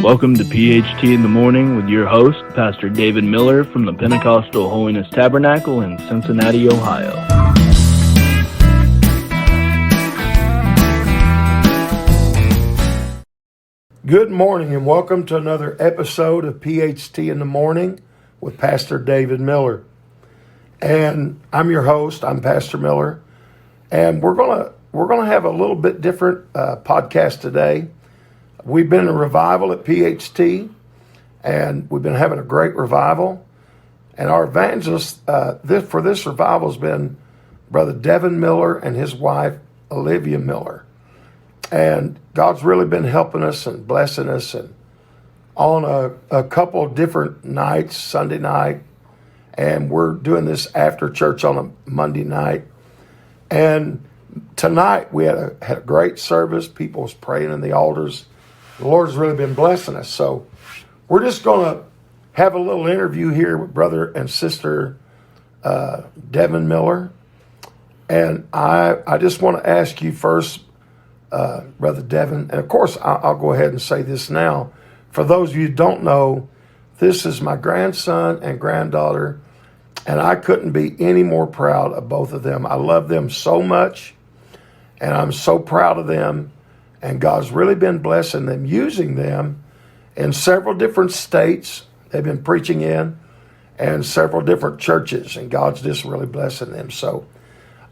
Welcome to PHT in the Morning with your host, Pastor Devin Miller from the Pentecostal Holiness Tabernacle in Cincinnati, Ohio. Good morning and welcome to another episode of PHT in the Morning with Pastor Devin Miller. And I'm your host, I'm Pastor Miller. And we're gonna have a little bit different podcast today. We've been in a revival at PHT, and we've been having a great revival. And our evangelist for this revival has been Brother Devin Miller and his wife, Olyvia Miller. And God's really been helping us and blessing us and on a couple of different nights, Sunday night, and we're doing this after church on a Monday night. And tonight we had a great service. People was praying in the altars. The Lord's really been blessing us. So we're just going to have a little interview here with Brother and Sister Devin Miller. And I just want to ask you first, Brother Devin, and of course I'll go ahead and say this now. For those of you who don't know, this is my grandson and granddaughter, and I couldn't be any more proud of both of them. I love them so much, and I'm so proud of them. And God's really been blessing them, using them in several different states they've been preaching in and several different churches. And God's just really blessing them. So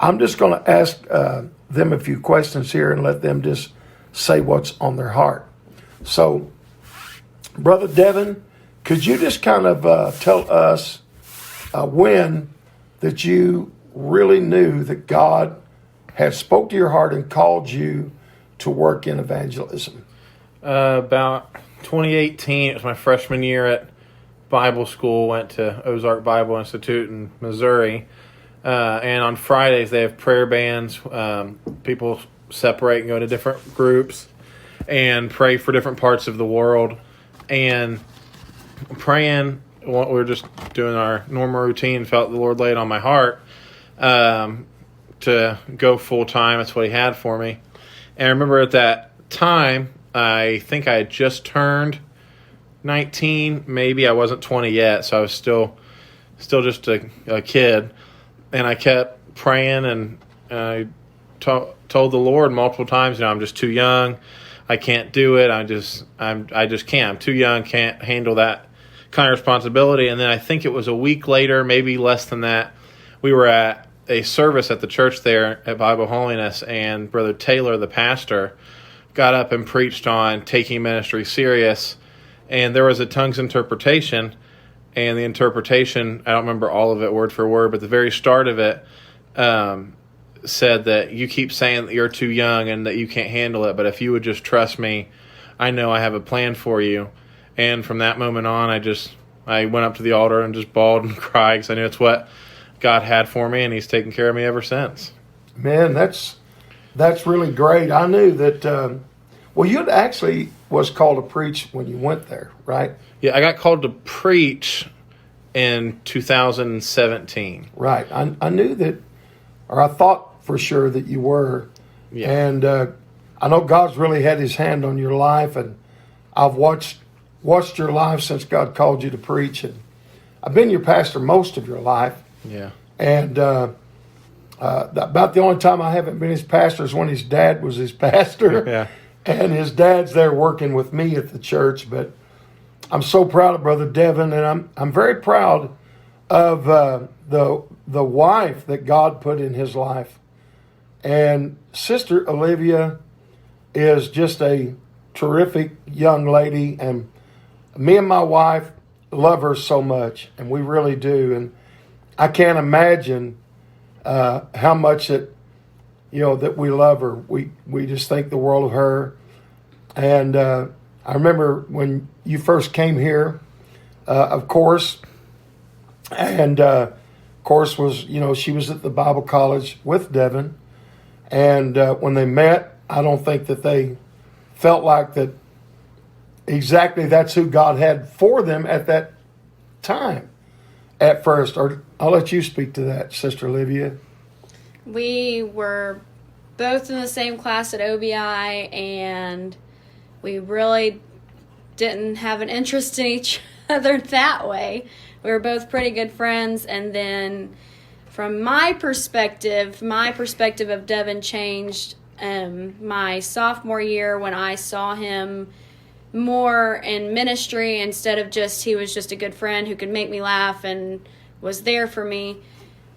I'm just going to ask them a few questions here and let them just say what's on their heart. So, Brother Devin, could you just kind of tell us when that you really knew that God had spoke to your heart and called you to work in evangelism? About 2018, it was my freshman year at Bible school. Went to Ozark Bible Institute in Missouri, and on Fridays they have prayer bands. People separate and go to different groups and pray for different parts of the world. And praying, we were just doing our normal routine. Felt the Lord lay it on my heart to go full time. That's what He had for me. And I remember at that time, I think I had just turned 19. Maybe I wasn't 20 yet, so I was still just a kid. And I kept praying, and I told the Lord multiple times, I'm just too young. I can't do it. I just can't. I'm too young. Can't handle that kind of responsibility. And then I think it was a week later, maybe less than that, we were at a service at the church there at Bible Holiness, and Brother Taylor, the pastor, got up and preached on taking ministry serious. And there was a tongues interpretation, and the interpretation, I don't remember all of it word for word, but the very start of it said that you keep saying that you're too young and that you can't handle it, but if you would just trust me, I know I have a plan for you. And from that moment on, I went up to the altar and just bawled and cried because I knew it's what God had for me, and He's taken care of me ever since. Man, that's really great. I knew that, you actually was called to preach when you went there, right? Yeah, I got called to preach in 2017. Right. I knew that, or I thought for sure that you were. Yeah. And I know God's really had His hand on your life, and I've watched your life since God called you to preach, and I've been your pastor most of your life. Yeah. And about the only time I haven't been his pastor is when his dad was his pastor. Yeah. And his dad's there working with me at the church. But I'm so proud of Brother Devin, and I'm very proud of the wife that God put in his life. And Sister Olyvia is just a terrific young lady, and me and my wife love her so much, and we really do. And I can't imagine how much that we love her. We just think the world of her. And I remember when you first came here, of course, and of course was she was at the Bible college with Devin, and when they met, I don't think that they felt like that exactly that's who God had for them at that time. At first, or I'll let you speak to that, Sister Olyvia. We were both in the same class at OBI, and we really didn't have an interest in each other that way. We were both pretty good friends, and then from my perspective of Devin changed my sophomore year when I saw him more in ministry instead of he was just a good friend who could make me laugh and was there for me.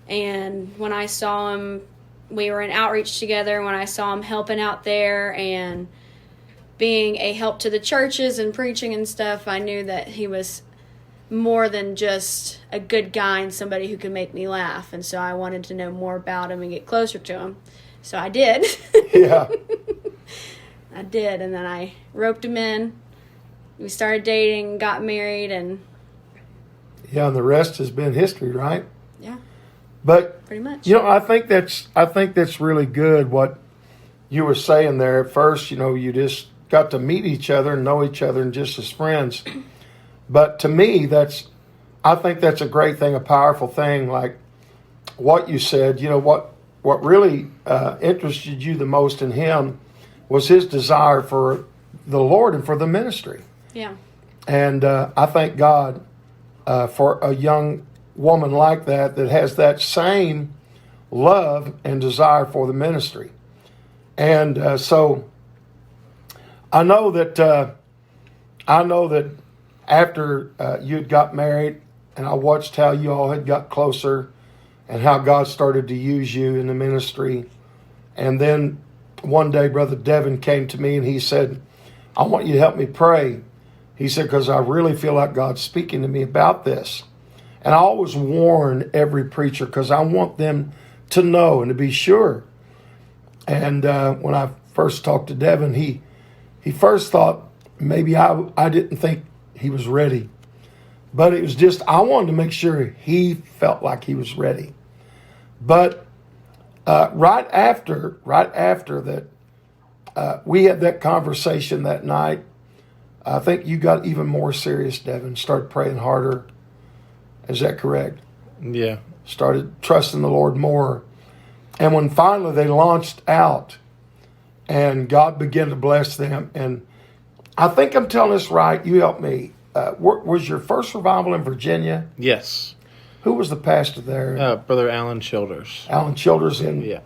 And when I saw him, we were in outreach together, when I saw him helping out there and being a help to the churches and preaching and stuff, I knew that he was more than just a good guy and somebody who could make me laugh. And so I wanted to know more about him and get closer to him. So I did. Yeah. I did. And then I roped him in. We started dating, got married, and Yeah, and the rest has been history, right? yeah, But pretty much. I think that's really good what you were saying there. At first, you just got to meet each other and know each other and just as friends. But to me, I think that's a great thing, a powerful thing. Like what you said, what really interested you the most in him was his desire for the Lord and for the ministry. Yeah. And I thank God for a young woman like that has that same love and desire for the ministry. And so I know that after you'd got married, and I watched how you all had got closer and how God started to use you in the ministry. And then one day, Brother Devin came to me and he said, I want you to help me pray. He said, because I really feel like God's speaking to me about this. And I always warn every preacher because I want them to know and to be sure. And when I first talked to Devin, he first thought maybe I didn't think he was ready. But it was just, I wanted to make sure he felt like he was ready. But right after that, we had that conversation that night. I think you got even more serious, Devin. Started praying harder. Is that correct? Yeah. Started trusting the Lord more. And when finally they launched out and God began to bless them, and I think I'm telling this right, you help me. Was your first revival in Virginia? Yes. Who was the pastor there? Brother Alan Childers. Alan Childers in. Yeah.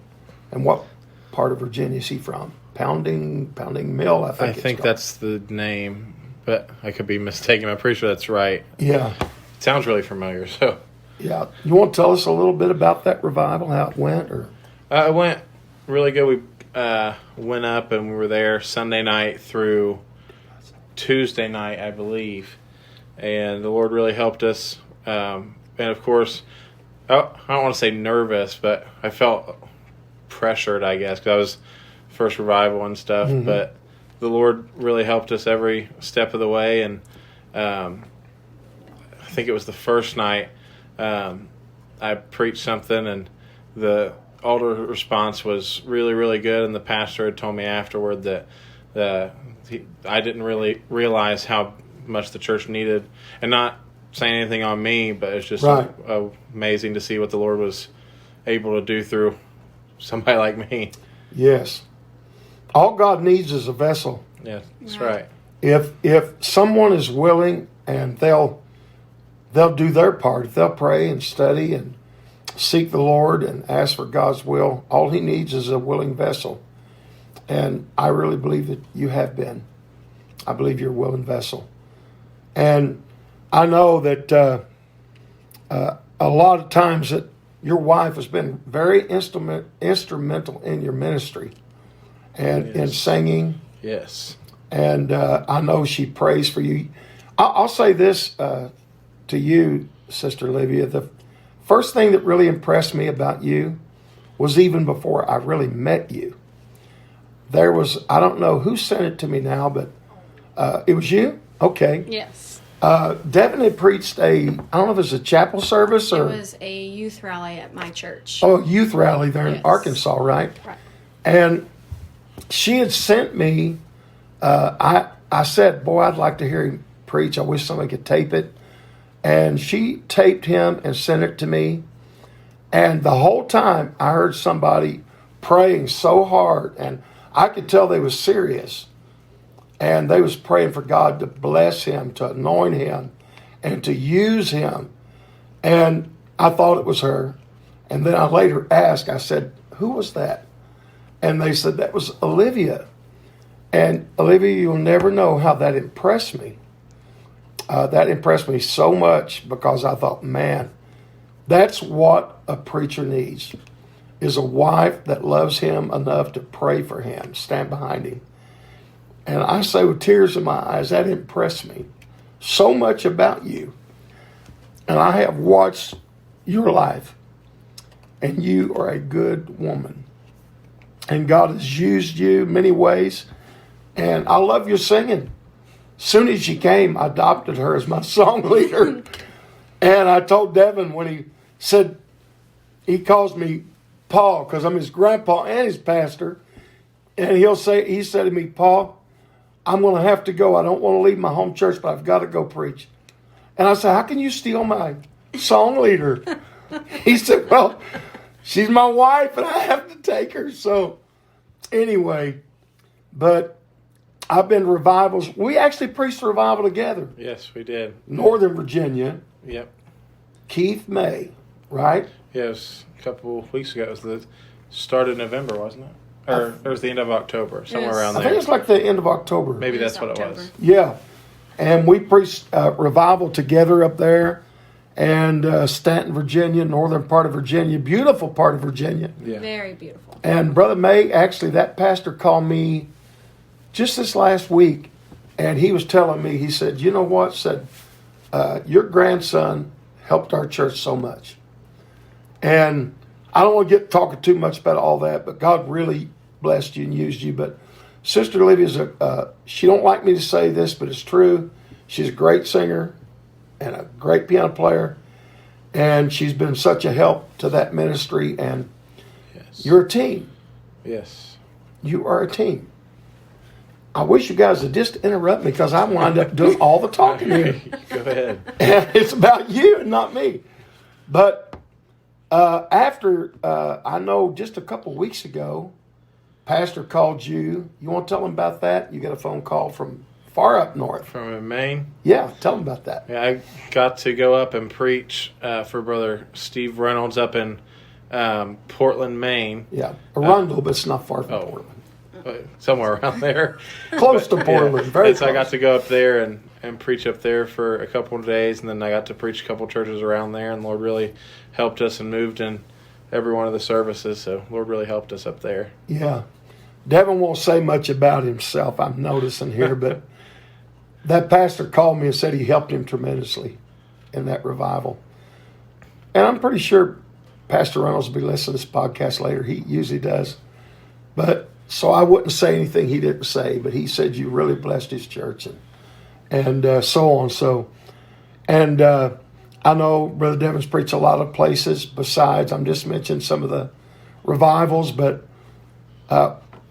And what part of Virginia is he from? Pounding Mill, I think that's the name, but I could be mistaken. I'm pretty sure that's right. Yeah. It sounds really familiar. So. Yeah. You want to tell us a little bit about that revival, how it went? Or It went really good. We went up and we were there Sunday night through Tuesday night, I believe. And the Lord really helped us. And of course, I don't want to say nervous, but I felt pressured, I guess, because I was first revival and stuff. Mm-hmm. But the Lord really helped us every step of the way. And I think it was the first night I preached something, and the altar response was really, really good. And the pastor had told me afterward that I didn't really realize how much the church needed, and not saying anything on me, but it's just amazing to see what the Lord was able to do through somebody like me. Yes. All God needs is a vessel. Yeah, that's right. If someone is willing and they'll do their part, if they'll pray and study and seek the Lord and ask for God's will, all he needs is a willing vessel. And I really believe that you have been. I believe you're a willing vessel. And I know that a lot of times that your wife has been very instrumental in your ministry and in singing. Yes. And I know she prays for you. I'll say this to you, Sister Olyvia. The first thing that really impressed me about you was even before I really met you. There was, I don't know who sent it to me now, but it was you? Okay. Yes. Devin had preached I don't know if it was a chapel service or... It was a youth rally at my church. Oh, a youth rally there in Arkansas, right? Right. And she had sent me, I said, boy, I'd like to hear him preach. I wish somebody could tape it. And she taped him and sent it to me. And the whole time I heard somebody praying so hard, and I could tell they was serious. and they was praying for God to bless him, to anoint him, and to use him. And I thought it was her. And then I later asked, I said, who was that? And they said, that was Olyvia. And Olyvia, you'll never know how that impressed me. That impressed me so much because I thought, man, that's what a preacher needs, is a wife that loves him enough to pray for him, stand behind him. And I say with tears in my eyes, that impressed me so much about you. And I have watched your life, and you are a good woman. And God has used you many ways. And I love your singing. As soon as she came, I adopted her as my song leader. And I told Devin when he said, he calls me Paul because I'm his grandpa and his pastor. And he said to me, Paul, I'm going to have to go. I don't want to leave my home church, but I've got to go preach. And I said, how can you steal my song leader? He said, well, she's my wife and I have to take her. So anyway, but I've been to revivals. We actually preached a revival together. Yes, we did. Northern Virginia. Yep. Keith May, right? Yeah, it was a couple of weeks ago. It was the start of November, wasn't it? Or it was the end of October, somewhere around there. I think it's like the end of October. Maybe that's what it was. Yeah. And we preached revival together up there. And Stanton, Virginia, northern part of Virginia, beautiful part of Virginia. Yeah. Very beautiful. And Brother May, actually, that pastor called me just this last week, and he was telling me, he said, you know what? Said, your grandson helped our church so much. And I don't want to get talking too much about all that, but God really blessed you and used you. But Sister Olivia's she don't like me to say this, but it's true. She's a great singer and a great piano player, and she's been such a help to that ministry. And Yes. you're a team. Yes. You are a team. I wish you guys would just interrupt me because I wind up doing all the talking here. Go ahead. And it's about you and not me. But after, I know just a couple weeks ago, Pastor called you. You want to tell him about that? You got a phone call from far up north. From Maine? Yeah, tell him about that. Yeah, I got to go up and preach for Brother Steve Reynolds up in Portland, Maine. Yeah, Arundel, but it's not far from Portland. Somewhere around there. Close to Portland, very and so close. I got to go up there and preach up there for a couple of days, and then I got to preach a couple churches around there, and the Lord really helped us and moved in every one of the services, so Lord really helped us up there. Yeah. Devin won't say much about himself, I'm noticing here, but that pastor called me and said he helped him tremendously in that revival. And I'm pretty sure Pastor Reynolds will be listening to this podcast later. He usually does. But so I wouldn't say anything he didn't say, but he said you really blessed his church and so on. So, and I know Brother Devin's preached a lot of places besides, I'm just mentioning some of the revivals, but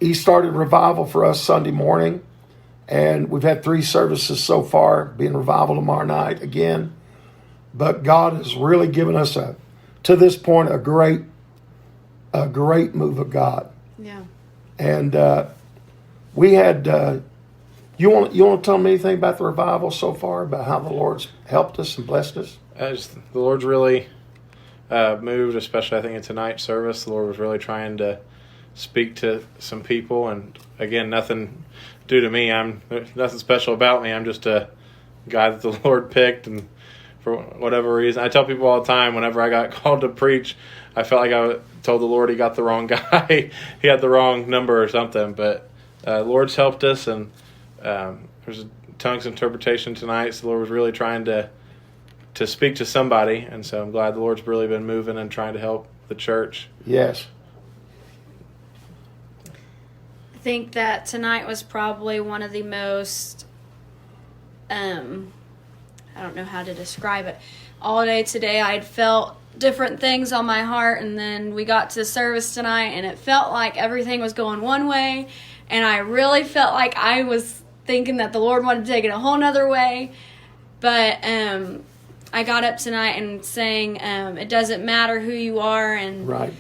he started revival for us Sunday morning, and we've had 3 services so far, being revival tomorrow night again. But God has really given us to this point, a great move of God. Yeah. And we had, you want to tell me anything about the revival so far, about how the Lord's helped us and blessed us? The Lord's really moved, especially I think in tonight's service. The Lord was really trying to speak to some people, and again, nothing due to me. There's nothing special about me. I'm just a guy that the Lord picked, and for whatever reason, I tell people all the time, whenever I got called to preach, I felt like I told the Lord he got the wrong guy. He had the wrong number or something. But the Lord's helped us, and there's a tongues interpretation tonight, so the Lord was really trying to speak to somebody, and so I'm glad the Lord's really been moving and trying to help the church. Yes. I think that tonight was probably one of the most, I don't know how to describe it. All day today I had felt different things on my heart, and then we got to the service tonight, and it felt like everything was going one way, and I really felt like I was thinking that the Lord wanted to take it a whole nother way. But I got up tonight and sang, it doesn't matter who you are, and Right.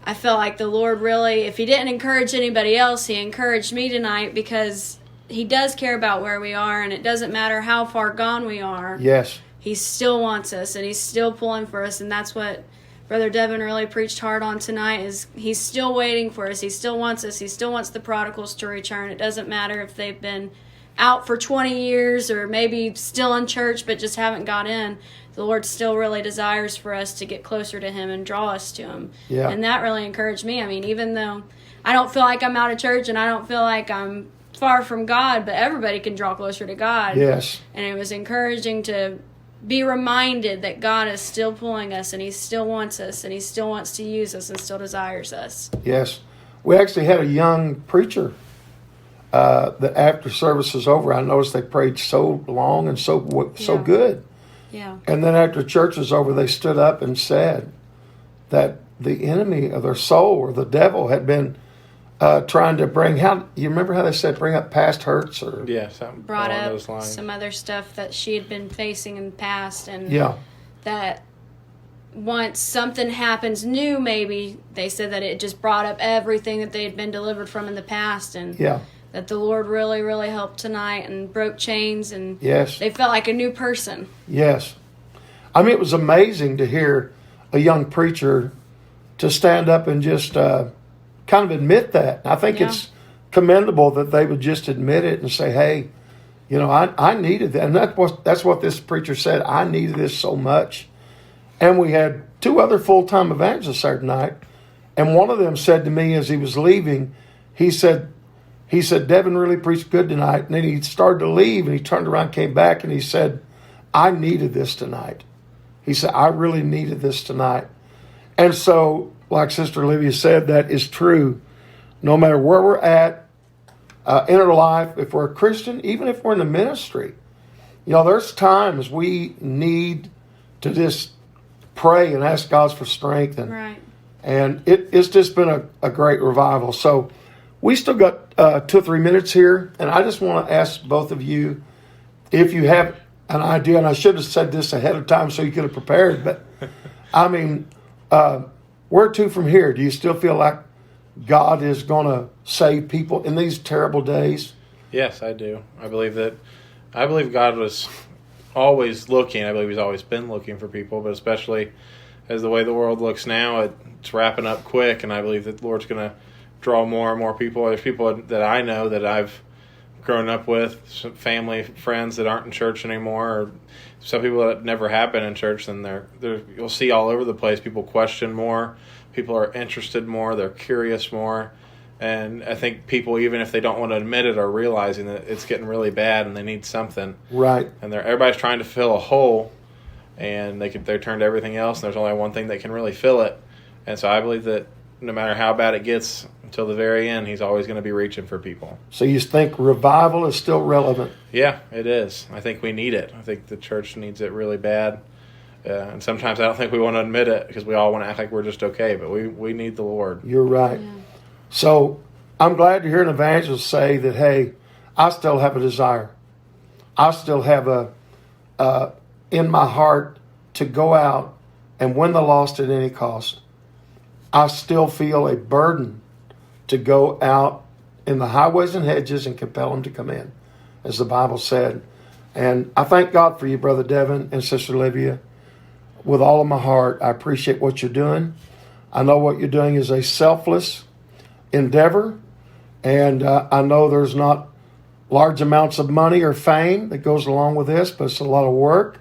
I felt like the Lord really, if he didn't encourage anybody else, he encouraged me tonight, because He does care about where we are, and it doesn't matter how far gone we are. Yes. He still wants us, and he's still pulling for us, and that's what Brother Devin really preached hard on tonight, is he's still waiting for us. He still wants us. He still wants the prodigals to return. It doesn't matter if they've been out for 20 years or maybe still in church but just haven't got in. The Lord still really desires for us to get closer to him and draw us to him. Yeah. And that really encouraged me. I mean, even though I don't feel like I'm out of church and I don't feel like I'm far from God, but everybody can draw closer to God. Yes. And it was encouraging to be reminded that God is still pulling us, and he still wants us, and he still wants to use us and still desires us. Yes. We actually had a young preacher that after service was over, I noticed they prayed so long and so good. Yeah. And then after church was over, they stood up and said that the enemy of their soul, or the devil, had been trying to bring, you remember how they said bring up past hurts? Or Yeah, something Brought along up those lines. some other stuff that she had been facing in the past, and Yeah. that once something happens new, maybe they said that it just brought up everything that they had been delivered from in the past, and Yeah. that the Lord really, really helped tonight and broke chains, and Yes. they felt like a new person. Yes. I mean, it was amazing to hear a young preacher to stand up and just kind of admit that. I think Yeah. it's commendable that they would just admit it and say, hey, you know, I needed that. And that's what this preacher said. I needed this so much. And we had two other full-time evangelists there tonight. And one of them said to me as he was leaving, he said, Devin really preached good tonight. And then he started to leave, and he turned around, came back, and he said, I needed this tonight. He said, I really needed this tonight. And so, like Sister Olyvia said, that is true. No matter where we're at in our life, if we're a Christian, even if we're in the ministry, you know, there's times we need to just pray and ask God for strength. And, Right. and it's just been a great revival. So we still got 2 or 3 minutes here, and I just want to ask both of you if you have an idea, and I should have said this ahead of time so you could have prepared, but I mean, where to from here? Do you still feel like God is going to save people in these terrible days? Yes, I do. I believe God was always looking. I believe he's always been looking for people, but especially as the way the world looks now, it's wrapping up quick, and I believe that the Lord's going to draw more and more people. There's people that I know that I've grown up with, some family, friends that aren't in church anymore, or some people that never have been in church, and they're you'll see all over the place. People question more. People are interested more. They're curious more. And I think people, even if they don't want to admit it, are realizing that it's getting really bad and they need something. Right. And everybody's trying to fill a hole, and they turn to everything else, and there's only one thing that can really fill it. And so I believe that no matter how bad it gets, until the very end, he's always going to be reaching for people. So you think revival is still relevant? Yeah, it is. I think we need it. I think the church needs it really bad. And sometimes I don't think we want to admit it because we all want to act like we're just okay, but we need the Lord. You're right. Yeah. So I'm glad to hear an evangelist say that, hey, I still have a desire. I still have in my heart to go out and win the lost at any cost. I still feel a burden to go out in the highways and hedges and compel them to come in, as the Bible said. And I thank God for you, Brother Devin and Sister Olyvia. With all of my heart, I appreciate what you're doing. I know what you're doing is a selfless endeavor, and I know there's not large amounts of money or fame that goes along with this, but it's a lot of work.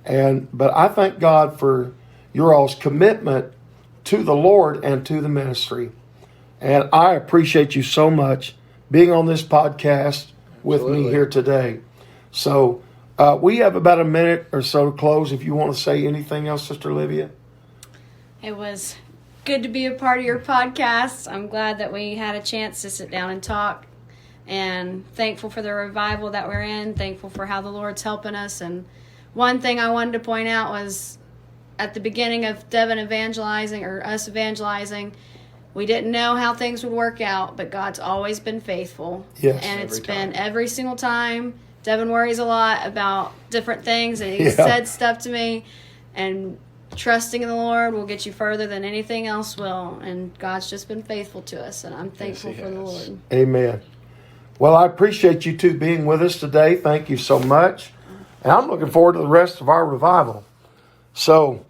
But I thank God for your all's commitment to the Lord and to the ministry. And I appreciate you so much being on this podcast with me Absolutely. here today. So we have about a minute or so to close. If you want to say anything else, Sister Olyvia. It was good to be a part of your podcast. I'm glad that we had a chance to sit down and talk, and thankful for the revival that we're in, thankful for how the Lord's helping us. And one thing I wanted to point out was at the beginning of Devin evangelizing, or us evangelizing, we didn't know how things would work out, but God's always been faithful. Yes. And it's Every time. been every single time. Devin worries a lot about different things, and he Yeah. said stuff to me, and trusting in the Lord will get you further than anything else will. And God's just been faithful to us, and I'm thankful He for the has. Lord. Amen. Well, I appreciate you two being with us today. Thank you so much. And I'm looking forward to the rest of our revival. So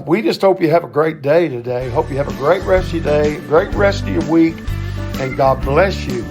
we just hope you have a great day today. Hope you have a great rest of your day, great rest of your week, and God bless you.